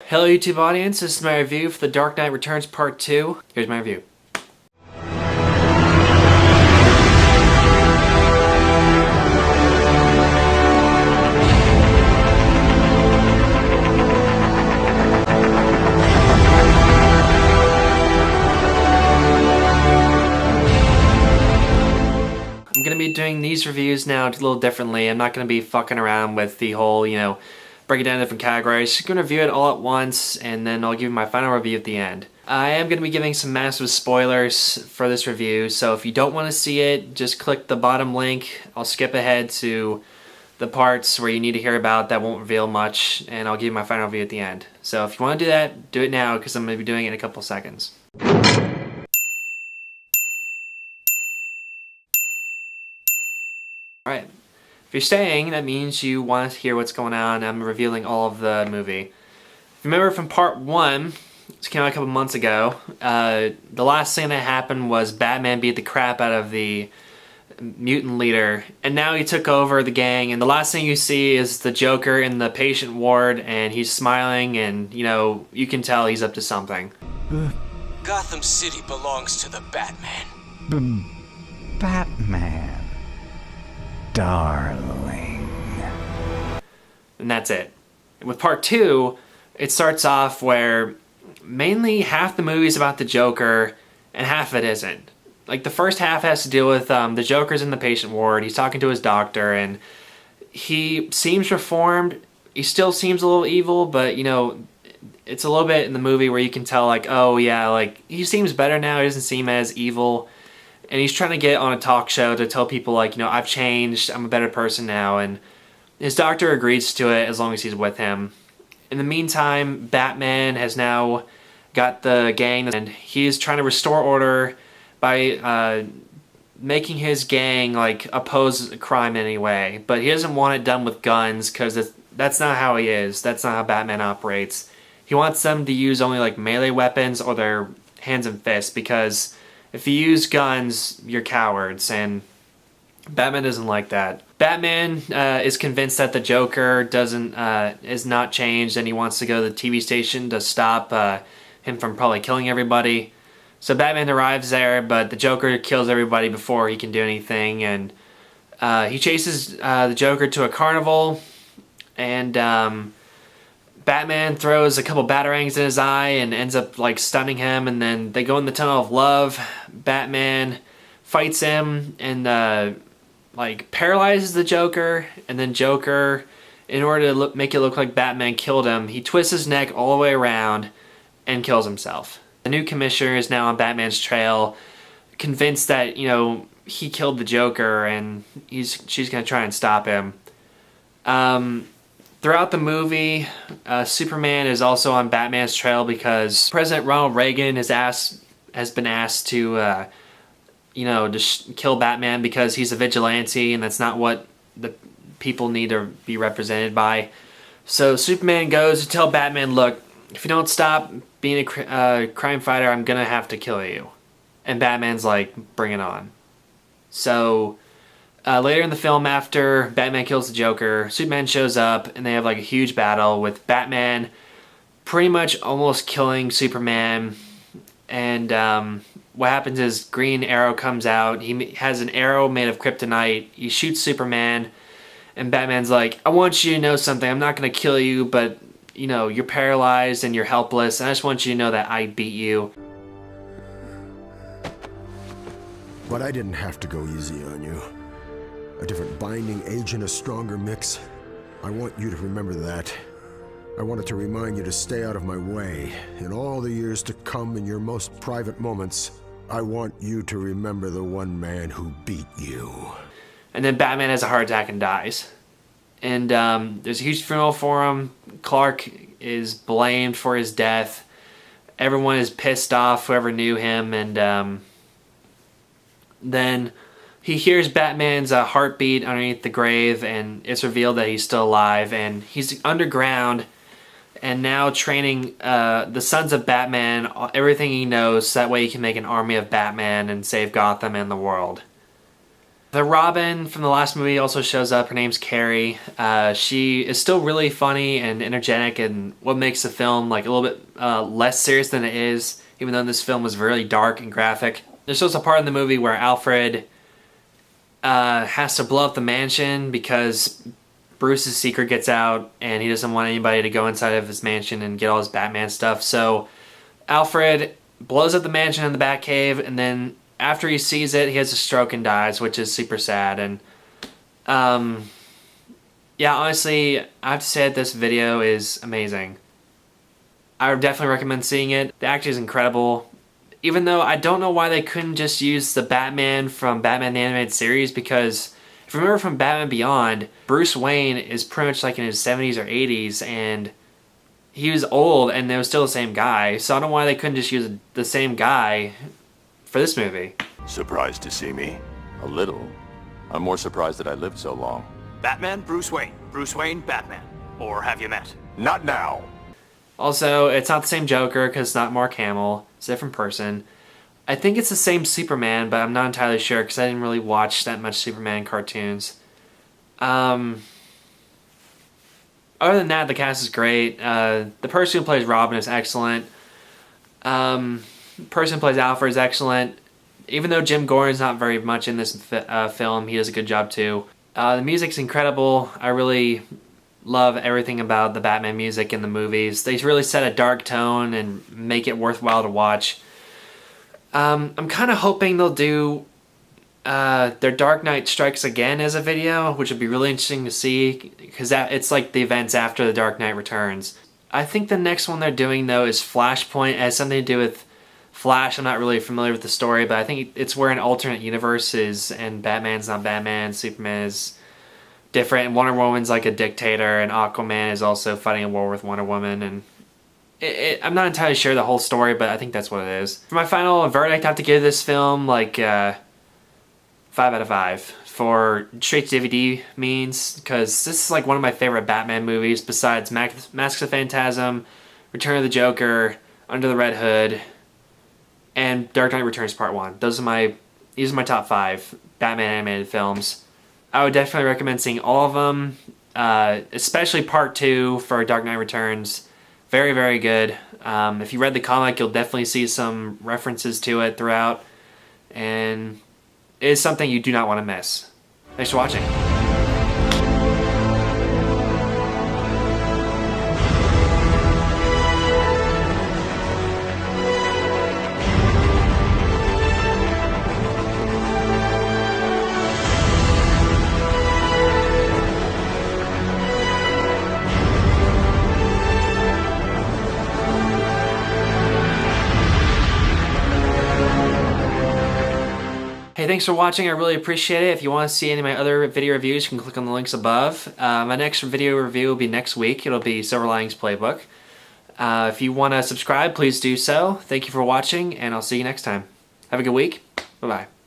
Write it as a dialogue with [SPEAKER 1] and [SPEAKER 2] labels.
[SPEAKER 1] Hello YouTube audience, this is my review for The Dark Knight Returns Part 2. Here's my review. I'm going to be doing these reviews now a little differently. I'm not going to be fucking around with the whole, break it down into different categories. Just going to review it all at once, and then I'll give you my final review at the end. I am going to be giving some massive spoilers for this review, so if you don't want to see it, just click the bottom link. I'll skip ahead to the parts where you need to hear about that won't reveal much, and I'll give you my final review at the end. So if you want to do that, do it now, because I'm going to be doing it in a couple seconds. Alright. If you're staying, that means you want to hear what's going on. I'm revealing all of the movie. Remember from part 1, which came out a couple months ago, the last thing that happened was Batman beat the crap out of the mutant leader, and now he took over the gang, and the last thing you see is the Joker in the patient ward, and he's smiling, and, you can tell he's up to something.
[SPEAKER 2] Gotham City belongs to the Batman.
[SPEAKER 3] Batman. Darling.
[SPEAKER 1] And that's it. With part 2, it starts off where mainly half the movie is about the Joker and half of it isn't. Like, the first half has to deal with the Joker's in the patient ward, he's talking to his doctor, and he seems reformed. He still seems a little evil, but, it's a little bit in the movie where you can tell, like, oh yeah, like, he seems better now, he doesn't seem as evil. And he's trying to get on a talk show to tell people, like, I've changed, I'm a better person now, and his doctor agrees to it as long as he's with him. In the meantime, Batman has now got the gang, and he's trying to restore order by making his gang, like, oppose crime in any way. But he doesn't want it done with guns, because that's not how he is. That's not how Batman operates. He wants them to use only, like, melee weapons or their hands and fists, because if you use guns, you're cowards, and Batman doesn't like that. Batman is convinced that the Joker is not changed, and he wants to go to the TV station to stop him from probably killing everybody. So Batman arrives there, but the Joker kills everybody before he can do anything, and he chases the Joker to a carnival, and Batman throws a couple batarangs in his eye and ends up, like, stunning him, and then they go in the tunnel of love. Batman fights him and paralyzes the Joker, and then Joker, in order to make it look like Batman killed him, he twists his neck all the way around and kills himself. The new commissioner is now on Batman's trail, convinced that, he killed the Joker, and she's going to try and stop him. Throughout the movie, Superman is also on Batman's trail because President Ronald Reagan has been asked to, kill Batman because he's a vigilante, and that's not what the people need to be represented by. So Superman goes to tell Batman, look, if you don't stop being a crime fighter, I'm gonna have to kill you. And Batman's like, bring it on. So later in the film, after Batman kills the Joker, Superman shows up, and they have, like, a huge battle with Batman pretty much almost killing Superman. And what happens is Green Arrow comes out. He has an arrow made of kryptonite. He shoots Superman, and Batman's like, I want you to know something. I'm not going to kill you, but, you're paralyzed and you're helpless, and I just want you to know that I beat you.
[SPEAKER 4] But I didn't have to go easy on you. A different binding agent, a stronger mix. I want you to remember that. I wanted to remind you to stay out of my way. In all the years to come, in your most private moments, I want you to remember the one man who beat you.
[SPEAKER 1] And then Batman has a heart attack and dies. And there's a huge funeral for him. Clark is blamed for his death. Everyone is pissed off, whoever knew him, and then he hears Batman's heartbeat underneath the grave, and it's revealed that he's still alive, and he's underground, and now training the sons of Batman, everything he knows, so that way he can make an army of Batman and save Gotham and the world. The Robin from the last movie also shows up. Her name's Carrie. She is still really funny and energetic, and what makes the film like a little bit less serious than it is, even though this film was really dark and graphic. There's also a part in the movie where Alfred has to blow up the mansion because Bruce's secret gets out and he doesn't want anybody to go inside of his mansion and get all his Batman stuff. So Alfred blows up the mansion in the Batcave, and then after he sees it, he has a stroke and dies, which is super sad. And yeah, honestly, I have to say that this video is amazing. I would definitely recommend seeing it. The acting is incredible. Even though I don't know why they couldn't just use the Batman from Batman the Animated Series, because if you remember from Batman Beyond, Bruce Wayne is pretty much like in his 70s or 80s, and he was old and they was still the same guy. So I don't know why they couldn't just use the same guy for this movie.
[SPEAKER 3] Surprised to see me? A little. I'm more surprised that I lived so long.
[SPEAKER 5] Batman, Bruce Wayne. Bruce Wayne, Batman. Or have you met?
[SPEAKER 3] Not now!
[SPEAKER 1] Also, it's not the same Joker because it's not Mark Hamill. It's a different person. I think it's the same Superman, but I'm not entirely sure because I didn't really watch that much Superman cartoons. Other than that, the cast is great. The person who plays Robin is excellent. The person who plays Alfred is excellent. Even though Jim Gordon's not very much in this film, he does a good job too. The music's incredible. I really love everything about the Batman music in the movies. They really set a dark tone and make it worthwhile to watch. I'm kind of hoping they'll do their Dark Knight Strikes Again as a video, which would be really interesting to see, because it's like the events after the Dark Knight Returns. I think the next one they're doing though is Flashpoint. It has something to do with Flash. I'm not really familiar with the story, but I think it's where an alternate universe is and Batman's not Batman, Superman is different, and Wonder Woman's like a dictator, and Aquaman is also fighting a war with Wonder Woman, and I'm not entirely sure the whole story, but I think that's what it is. For my final verdict, I have to give this film like 5 out of 5 for straight to DVD means, because this is like one of my favorite Batman movies besides Masks of Phantasm, Return of the Joker, Under the Red Hood, and Dark Knight Returns Part 1. These are my top 5 Batman animated films. I would definitely recommend seeing all of them, especially Part 2 for Dark Knight Returns. Very, very good. If you read the comic, you'll definitely see some references to it throughout, and it is something you do not want to miss. Thanks for watching. Hey, thanks for watching. I really appreciate it. If you want to see any of my other video reviews, you can click on the links above. My next video review will be next week. It'll be Silver Linings Playbook. If you want to subscribe, please do so. Thank you for watching, and I'll see you next time. Have a good week. Bye-bye.